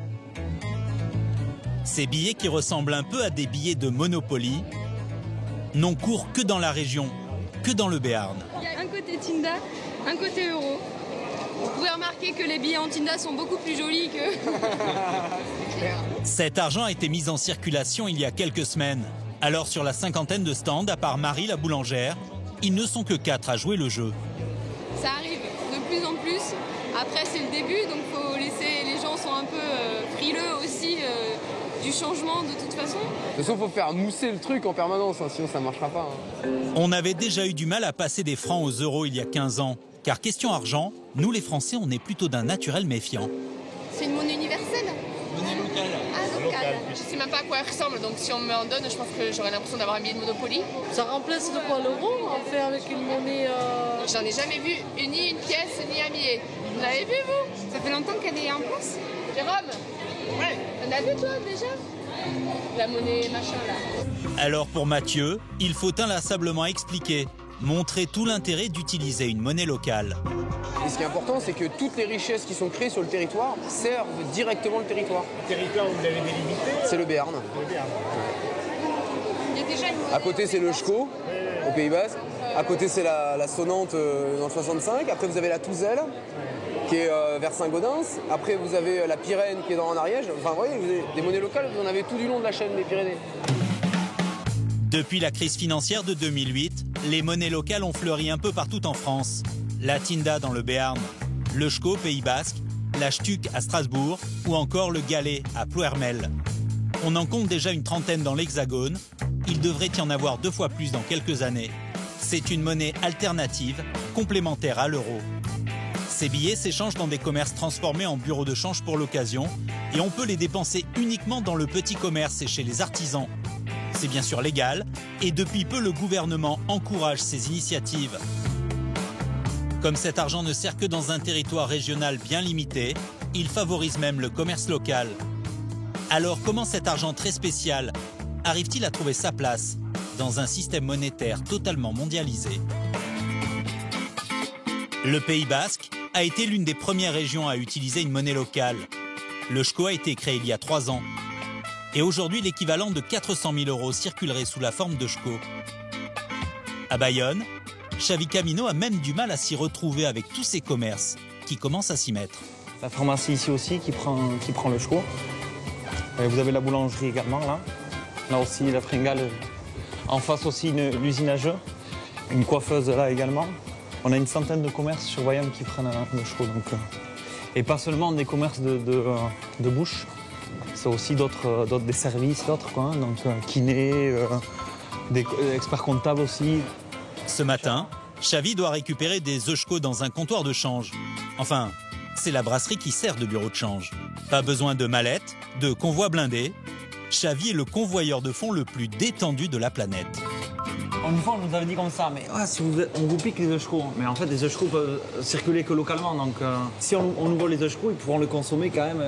Ces billets qui ressemblent un peu à des billets de Monopoly n'ont cours que dans la région, que dans le Béarn. Il y a un côté Tinda, un côté euro. Vous pouvez remarquer que les billets en Tinda sont beaucoup plus jolis que... Cet argent a été mis en circulation il y a quelques semaines. Alors sur la cinquantaine de stands, à part Marie la boulangère, ils ne sont que 4 à jouer le jeu. Ça arrive de plus en plus. Après c'est le début, donc faut laisser... Les gens sont un peu frileux aussi du changement de toute façon. De toute façon, il faut faire mousser le truc en permanence, hein, sinon ça ne marchera pas. Hein. On avait déjà eu du mal à passer des francs aux euros il y a 15 ans. Car question argent, nous les Français, on est plutôt d'un naturel méfiant. C'est une monnaie universelle? Monnaie locale. Ah, locale. Je ne sais même pas à quoi elle ressemble, donc si on me en donne, je pense que j'aurais l'impression d'avoir un billet de Monopoly. Ça remplace de quoi, l'euro? On fait avec une monnaie... J'en ai jamais vu ni une pièce, ni un billet. Vous l'avez vu, vous? Ça fait longtemps qu'elle est en place. Jérôme? Ouais. On a vu, toi, déjà? La monnaie machin, là. Alors pour Mathieu, il faut inlassablement expliquer, montrer tout l'intérêt d'utiliser une monnaie locale. Et ce qui est important, c'est que toutes les richesses qui sont créées sur le territoire servent directement le territoire. Le territoire où vous l'avez délimité? C'est le Béarn. Il y a déjà une monnaie... À côté, c'est le Schco, au Pays Basque. À côté, c'est la Sonnante dans le 65. Après, vous avez la Touzelle, qui est vers Saint-Gaudens. Après, vous avez la Pyrène, qui est dans Ariège. Enfin, vous voyez, vous avez des monnaies locales, vous en avez tout du long de la chaîne des Pyrénées. Depuis la crise financière de 2008, les monnaies locales ont fleuri un peu partout en France. La Tinda dans le Béarn, le Schco au Pays Basque, la Stuc à Strasbourg ou encore le Galet à Ploermel. On en compte déjà une trentaine dans l'Hexagone. Il devrait y en avoir 2 fois plus dans quelques années. C'est une monnaie alternative, complémentaire à l'euro. Ces billets s'échangent dans des commerces transformés en bureaux de change pour l'occasion et on peut les dépenser uniquement dans le petit commerce et chez les artisans. C'est bien sûr légal et depuis peu le gouvernement encourage ces initiatives. Comme cet argent ne sert que dans un territoire régional bien limité, il favorise même le commerce local. Alors comment cet argent très spécial arrive-t-il à trouver sa place dans un système monétaire totalement mondialisé? Le Pays Basque a été l'une des premières régions à utiliser une monnaie locale. Le SCO a été créé il y a 3 ans. Et aujourd'hui, l'équivalent de 400 000 € circulerait sous la forme de SCO. À Bayonne, Xavi Camino a même du mal à s'y retrouver avec tous ces commerces qui commencent à s'y mettre. La pharmacie ici aussi qui prend le SCO. Vous avez la boulangerie également là. Là aussi la fringale. En face aussi l'usine à jeux. Une coiffeuse là également. On a une centaine de commerces sur Bayonne qui prennent le SCO. Et pas seulement des commerces de bouche. C'est aussi des services, donc kiné, des experts comptables aussi. Ce matin, Xavi doit récupérer des euskos dans un comptoir de change. Enfin, c'est la brasserie qui sert de bureau de change. Pas besoin de mallette, de convoi blindé. Xavi est le convoyeur de fonds le plus détendu de la planète. Une fois, on nous avait dit comme ça, mais si on vous pique les euskos. Mais en fait, les euskos peuvent circuler que localement. Donc, si on nous vole les euskos, ils pourront le consommer quand même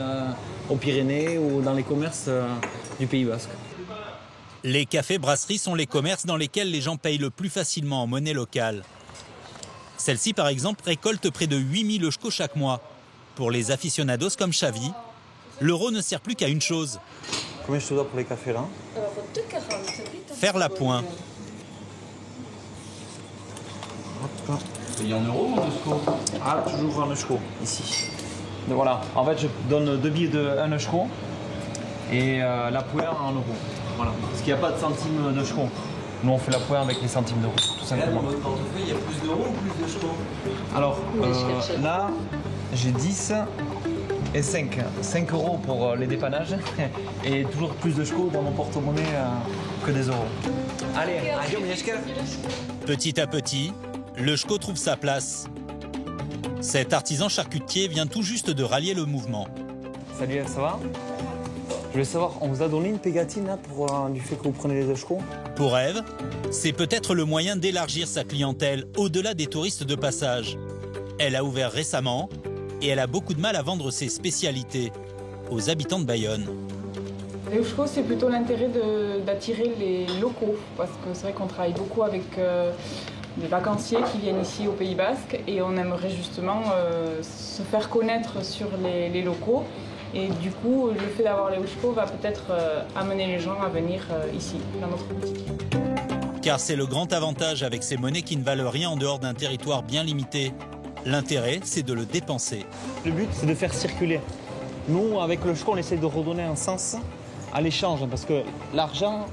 aux Pyrénées ou dans les commerces du Pays Basque. Les cafés-brasseries sont les commerces dans lesquels les gens payent le plus facilement en monnaie locale. Celle-ci, par exemple, récolte près de 8000 euskos chaque mois. Pour les aficionados comme Xavi, l'euro ne sert plus qu'à une chose. Combien je te dois pour les cafés là? Faire la pointe. Payer en euros ou en eusko? Ah, toujours en eusko, ici. Donc voilà, en fait, je donne 2 billets de 1 eusko et la poire en euros. Voilà, parce qu'il n'y a pas de centimes d'eusko. Nous, on fait la poire avec les centimes d'euros, tout simplement. Dans votre portefeuille, il y a plus d'euros ou plus d'eusko? Alors, là, j'ai 10 et 5. 5 euros pour les dépannages et toujours plus d'eusko dans mon porte-monnaie que des euros. Allez, adieu, Mieszka. Petit à petit, le SCO trouve sa place. Cet artisan charcutier vient tout juste de rallier le mouvement. Salut, ça va? Je voulais savoir, on vous a donné une pégatine là, du fait que vous prenez les euskos? Pour Ève, c'est peut-être le moyen d'élargir sa clientèle au-delà des touristes de passage. Elle a ouvert récemment et elle a beaucoup de mal à vendre ses spécialités aux habitants de Bayonne. Les euskos, c'est plutôt l'intérêt d'attirer les locaux, parce que c'est vrai qu'on travaille beaucoup avec des vacanciers qui viennent ici au Pays Basque et on aimerait justement se faire connaître sur les locaux. Et du coup, le fait d'avoir les euskos va peut-être amener les gens à venir ici, dans notre boutique. Car c'est le grand avantage avec ces monnaies qui ne valent rien en dehors d'un territoire bien limité. L'intérêt, c'est de le dépenser. Le but, c'est de faire circuler. Nous, avec le eusko, on essaie de redonner un sens à l'échange, parce que l'argent,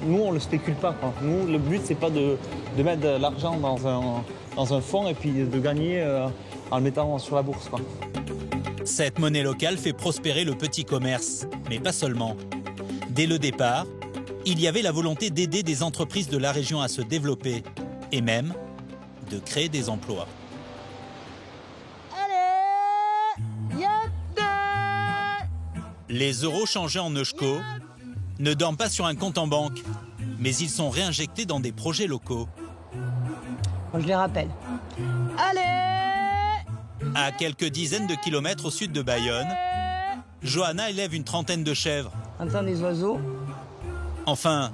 nous, on ne le spécule pas. Nous, le but, c'est pas de mettre de l'argent dans un fonds et puis de gagner en le mettant sur la bourse, quoi. Cette monnaie locale fait prospérer le petit commerce, mais pas seulement. Dès le départ, il y avait la volonté d'aider des entreprises de la région à se développer et même de créer des emplois. Les euros changés en eusko ne dorment pas sur un compte en banque, mais ils sont réinjectés dans des projets locaux. Je les rappelle. Allez! À quelques dizaines de kilomètres au sud de Bayonne, Johanna élève une trentaine de chèvres. On entend des oiseaux. Enfin,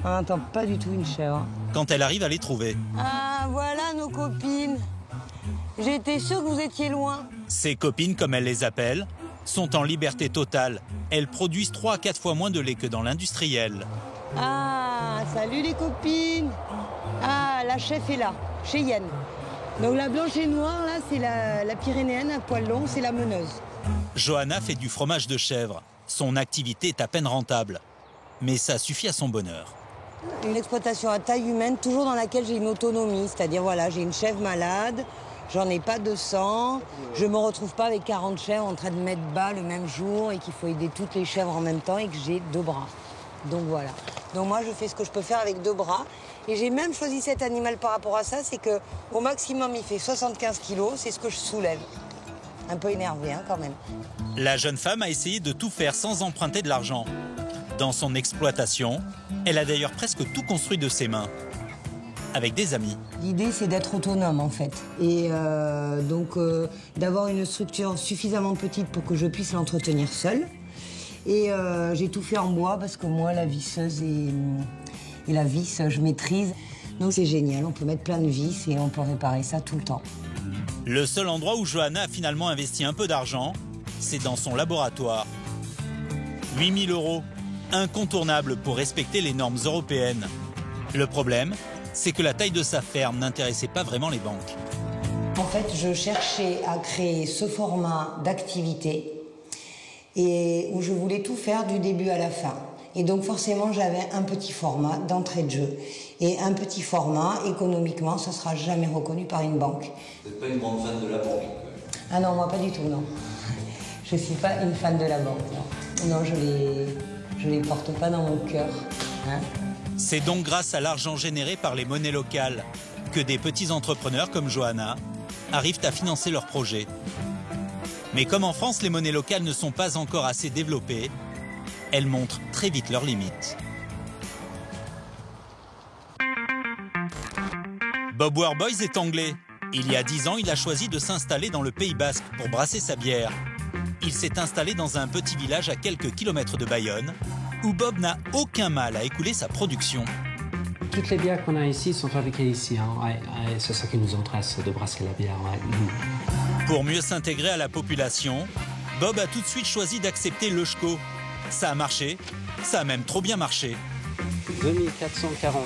on n'entend pas du tout une chèvre. Quand elle arrive à les trouver. Ah, voilà nos copines. J'étais sûre que vous étiez loin. Ses copines, comme elle les appelle, sont en liberté totale. Elles produisent 3 à 4 fois moins de lait que dans l'industriel. Ah, salut les copines. Ah, la chef est là, Cheyenne. Donc la blanche et noire, là, c'est la pyrénéenne à poil long, c'est la meneuse. Johanna fait du fromage de chèvre. Son activité est à peine rentable. Mais ça suffit à son bonheur. Une exploitation à taille humaine, toujours dans laquelle j'ai une autonomie. C'est-à-dire, voilà, j'ai une chèvre malade, j'en ai pas 200. Je me retrouve pas avec 40 chèvres en train de mettre bas le même jour et qu'il faut aider toutes les chèvres en même temps et que j'ai 2 bras. Donc voilà. Donc moi, je fais ce que je peux faire avec 2 bras. Et j'ai même choisi cet animal par rapport à ça, c'est qu'au maximum, il fait 75 kilos, c'est ce que je soulève. Un peu énervé, hein, quand même. La jeune femme a essayé de tout faire sans emprunter de l'argent. Dans son exploitation, elle a d'ailleurs presque tout construit de ses mains. avec des amis. L'idée, c'est d'être autonome, en fait. Et donc, d'avoir une structure suffisamment petite pour que je puisse l'entretenir seule. Et j'ai tout fait en bois parce que moi, la visseuse et la vis, je maîtrise. Donc c'est génial, on peut mettre plein de vis et on peut réparer ça tout le temps. Le seul endroit où Johanna a finalement investi un peu d'argent, c'est dans son laboratoire. 8 000 €, incontournable pour respecter les normes européennes. Le problème, c'est que la taille de sa ferme n'intéressait pas vraiment les banques. En fait, je cherchais à créer ce format d'activité et où je voulais tout faire du début à la fin. Et donc forcément, j'avais un petit format d'entrée de jeu. Et un petit format, économiquement, ça ne sera jamais reconnu par une banque. Vous n'êtes pas une grande fan de la banque? Ah non, moi pas du tout, non. Je ne suis pas une fan de la banque, non. Non, je les porte pas dans mon cœur. Hein. C'est donc grâce à l'argent généré par les monnaies locales que des petits entrepreneurs comme Johanna arrivent à financer leurs projets. Mais comme en France, les monnaies locales ne sont pas encore assez développées, elles montrent très vite leurs limites. Bob Warboys est anglais. Il y a 10 ans, il a choisi de s'installer dans le Pays Basque pour brasser sa bière. Il s'est installé dans un petit village à quelques kilomètres de Bayonne, où Bob n'a aucun mal à écouler sa production. Toutes les bières qu'on a ici sont fabriquées ici. Hein. Ouais, c'est ça qui nous intéresse, de brasser la bière. Ouais. Pour mieux s'intégrer à la population, Bob a tout de suite choisi d'accepter le SCHO. Ça a marché, ça a même trop bien marché. 2440.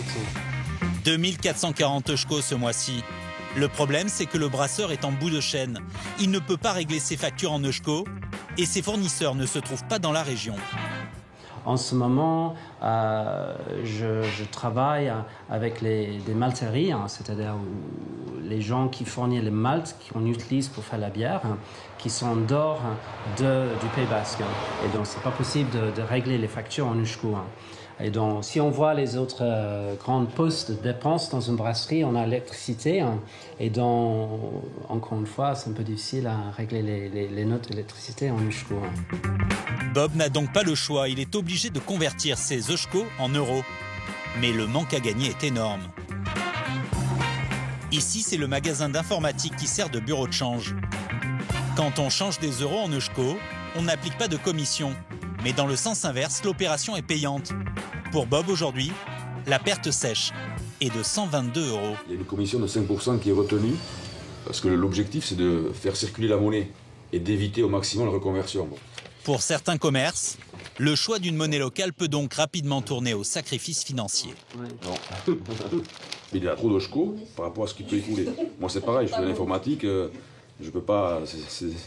2440 SCHO ce mois-ci. Le problème, c'est que le brasseur est en bout de chaîne. Il ne peut pas régler ses factures en SCHO et ses fournisseurs ne se trouvent pas dans la région. En ce moment, je travaille avec des malteries, hein, c'est-à-dire les gens qui fournissent les maltes qu'on utilise pour faire la bière, hein, qui sont dehors du Pays Basque. Et donc, c'est pas possible de régler les factures en SCHO. Hein. Et donc, si on voit les autres grandes postes de dépenses dans une brasserie, on a l'électricité. Hein, et donc, encore une fois, c'est un peu difficile à régler les notes d'électricité en SCHO. Hein. Bob n'a donc pas le choix. Il est obligé de convertir ses SCHO en euros. Mais le manque à gagner est énorme. Ici, c'est le magasin d'informatique qui sert de bureau de change. Quand on change des euros en SCHO, on n'applique pas de commission. Mais dans le sens inverse, l'opération est payante. Pour Bob, aujourd'hui, la perte sèche est de 122 €. Il y a une commission de 5% qui est retenue, parce que l'objectif, c'est de faire circuler la monnaie et d'éviter au maximum la reconversion. Bon. Pour certains commerces, le choix d'une monnaie locale peut donc rapidement tourner au sacrifice financier. Ouais. Non. Il y a trop de SCHO par rapport à ce qu'il peut écouler. Moi, c'est pareil, je fais de l'informatique, je peux pas...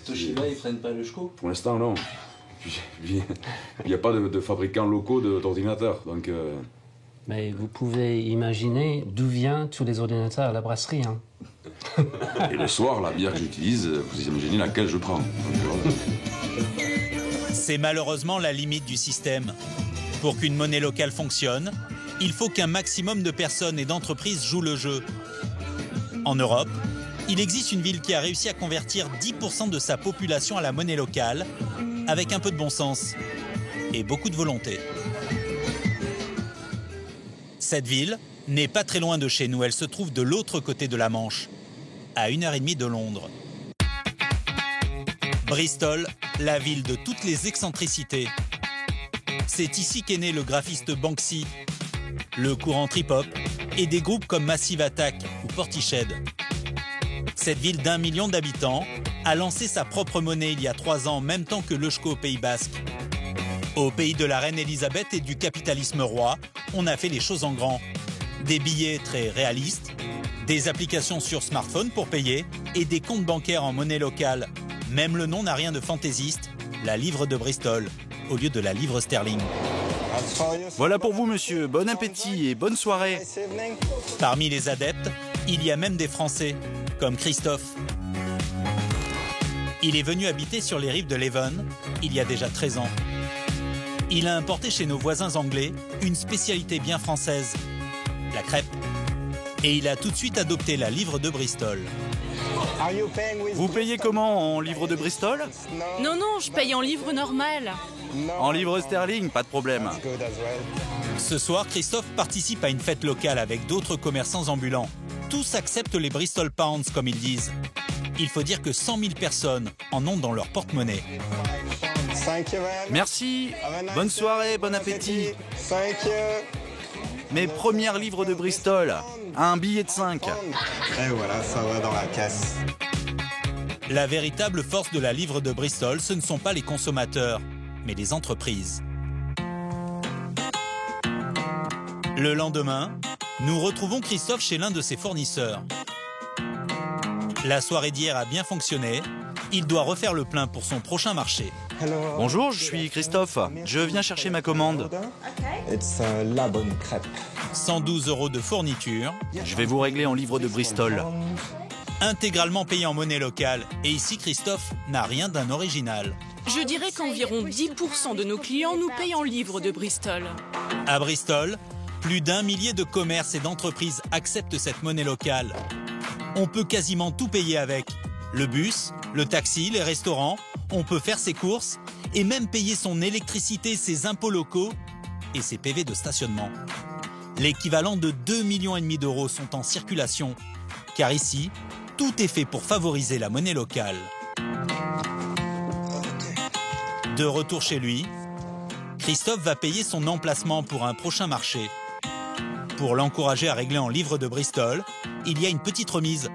Toshiba, ils prennent pas le SCHO? Pour l'instant, non. Il n'y a pas de fabricants locaux d'ordinateurs, donc... Mais vous pouvez imaginer d'où viennent tous les ordinateurs à la brasserie. Hein. Et le soir, la bière que j'utilise, vous imaginez laquelle je prends. Donc, voilà. C'est malheureusement la limite du système. Pour qu'une monnaie locale fonctionne, il faut qu'un maximum de personnes et d'entreprises jouent le jeu. En Europe, il existe une ville qui a réussi à convertir 10% de sa population à la monnaie locale, avec un peu de bon sens et beaucoup de volonté. Cette ville n'est pas très loin de chez nous. Elle se trouve de l'autre côté de la Manche, à 1h30 de Londres. Bristol, la ville de toutes les excentricités. C'est ici qu'est né le graphiste Banksy, le courant trip-hop et des groupes comme Massive Attack ou Portishead. Cette ville d'1 million d'habitants a lancé sa propre monnaie il y a 3 ans, en même temps que le SCHO au Pays Basque. Au pays de la reine Elisabeth et du capitalisme roi, on a fait les choses en grand. Des billets très réalistes, des applications sur smartphone pour payer et des comptes bancaires en monnaie locale. Même le nom n'a rien de fantaisiste, la livre de Bristol, au lieu de la livre sterling. Voilà pour vous, monsieur. Bon appétit et bonne soirée. Parmi les adeptes, il y a même des Français, comme Christophe. Il est venu habiter sur les rives de l'Avon il y a déjà 13 ans. Il a importé chez nos voisins anglais une spécialité bien française, la crêpe. Et il a tout de suite adopté la livre de Bristol. Vous payez comment, en livres de Bristol? Non, non, je paye en livre normal. En livres sterling, pas de problème. Ce soir, Christophe participe à une fête locale avec d'autres commerçants ambulants. Tous acceptent les Bristol Pounds, comme ils disent. Il faut dire que 100 000 personnes en ont dans leur porte-monnaie. Merci, bonne soirée, bon appétit. Mes premiers livres de Bristol, un billet de 5. Et voilà, ça va dans la caisse. La véritable force de la livre de Bristol, ce ne sont pas les consommateurs, mais les entreprises. Le lendemain, nous retrouvons Christophe chez l'un de ses fournisseurs. La soirée d'hier a bien fonctionné. Il doit refaire le plein pour son prochain marché. Bonjour, je suis Christophe. Je viens chercher ma commande. La bonne crêpe. 112 € de fourniture. Je vais vous régler en livres de Bristol. Intégralement payé en monnaie locale. Et ici, Christophe n'a rien d'un original. Je dirais qu'environ 10% de nos clients nous payent en livres de Bristol. À Bristol, plus d'1 millier de commerces et d'entreprises acceptent cette monnaie locale. On peut quasiment tout payer avec. Le bus, le taxi, les restaurants, on peut faire ses courses et même payer son électricité, ses impôts locaux et ses PV de stationnement. L'équivalent de 2,5 millions d'euros sont en circulation, car ici, tout est fait pour favoriser la monnaie locale. De retour chez lui, Christophe va payer son emplacement pour un prochain marché. Pour l'encourager à régler en livres de Bristol, il y a une petite remise.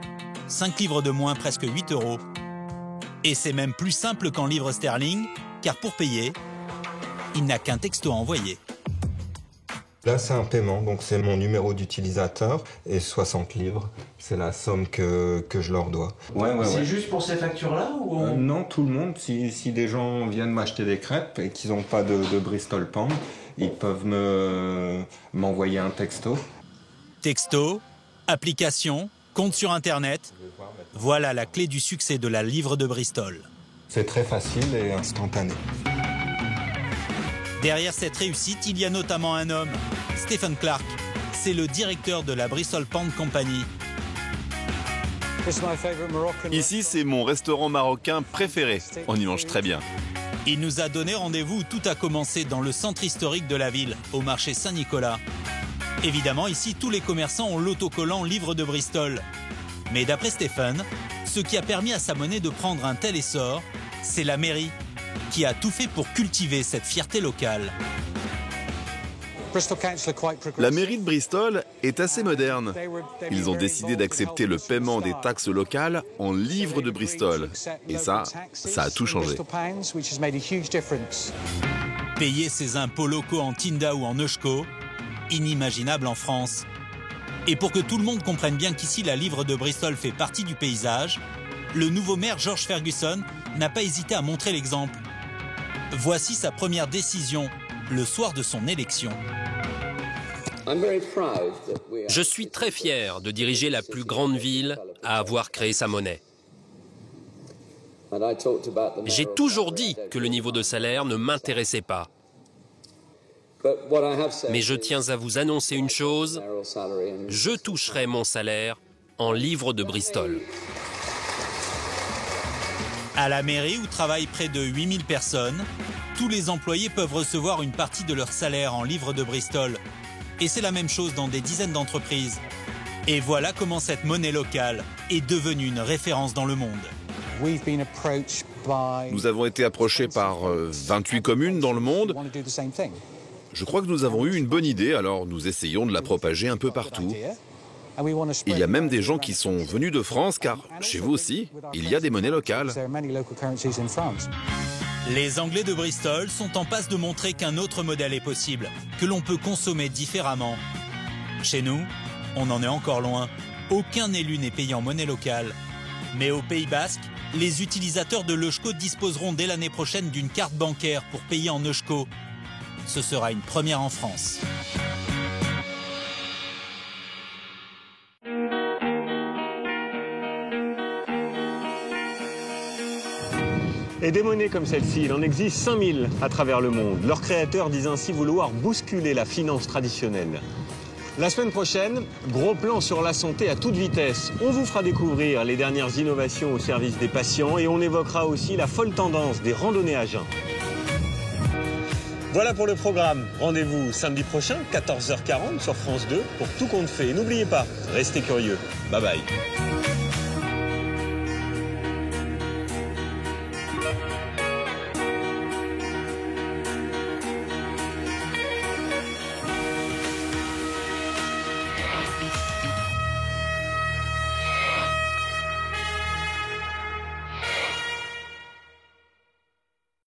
5 livres de moins, presque 8 €. Et c'est même plus simple qu'en livres sterling, car pour payer, il n'a qu'un texto à envoyer. Là, c'est un paiement, donc c'est mon numéro d'utilisateur et 60 livres, c'est la somme que je leur dois. C'est juste pour ces factures-là ou non, tout le monde. Si des gens viennent m'acheter des crêpes et qu'ils n'ont pas de Bristol Pound, ils peuvent m'envoyer un texto. Texto, application, compte sur Internet, voilà la clé du succès de la livre de Bristol. C'est très facile et instantané. Derrière cette réussite, il y a notamment un homme, Stephen Clark. C'est le directeur de la Bristol Pound Company. Ici, c'est mon restaurant marocain préféré. On y mange très bien. Il nous a donné rendez-vous où tout a commencé dans le centre historique de la ville, au marché Saint-Nicolas. Évidemment, ici, tous les commerçants ont l'autocollant livre de Bristol. Mais d'après Stephen, ce qui a permis à sa monnaie de prendre un tel essor, c'est la mairie, qui a tout fait pour cultiver cette fierté locale. La mairie de Bristol est assez moderne. Ils ont décidé d'accepter le paiement des taxes locales en livres de Bristol. Et ça a tout changé. Payer ses impôts locaux en Tinda ou en Eusko, inimaginable en France. Et pour que tout le monde comprenne bien qu'ici la livre de Bristol fait partie du paysage, le nouveau maire George Ferguson n'a pas hésité à montrer l'exemple. Voici sa première décision, le soir de son élection. Je suis très fier de diriger la plus grande ville à avoir créé sa monnaie. J'ai toujours dit que le niveau de salaire ne m'intéressait pas. Mais je tiens à vous annoncer une chose, je toucherai mon salaire en livres de Bristol. À la mairie, où travaillent près de 8000 personnes, tous les employés peuvent recevoir une partie de leur salaire en livres de Bristol. Et c'est la même chose dans des dizaines d'entreprises. Et voilà comment cette monnaie locale est devenue une référence dans le monde. Nous avons été approchés par 28 communes dans le monde. Je crois que nous avons eu une bonne idée, alors nous essayons de la propager un peu partout. Il y a même des gens qui sont venus de France, car chez vous aussi, il y a des monnaies locales. Les Anglais de Bristol sont en passe de montrer qu'un autre modèle est possible, que l'on peut consommer différemment. Chez nous, on en est encore loin. Aucun élu n'est payé en monnaie locale. Mais au Pays Basque, les utilisateurs de l'Eusko disposeront dès l'année prochaine d'une carte bancaire pour payer en Eusko. Ce sera une première en France. Et des monnaies comme celle-ci, il en existe 5000 à travers le monde. Leurs créateurs disent ainsi vouloir bousculer la finance traditionnelle. La semaine prochaine, gros plan sur la santé à toute vitesse. On vous fera découvrir les dernières innovations au service des patients et on évoquera aussi la folle tendance des randonnées à jeun. Voilà pour le programme. Rendez-vous samedi prochain, 14h40 sur France 2 pour Tout compte fait. Et n'oubliez pas, restez curieux. Bye bye.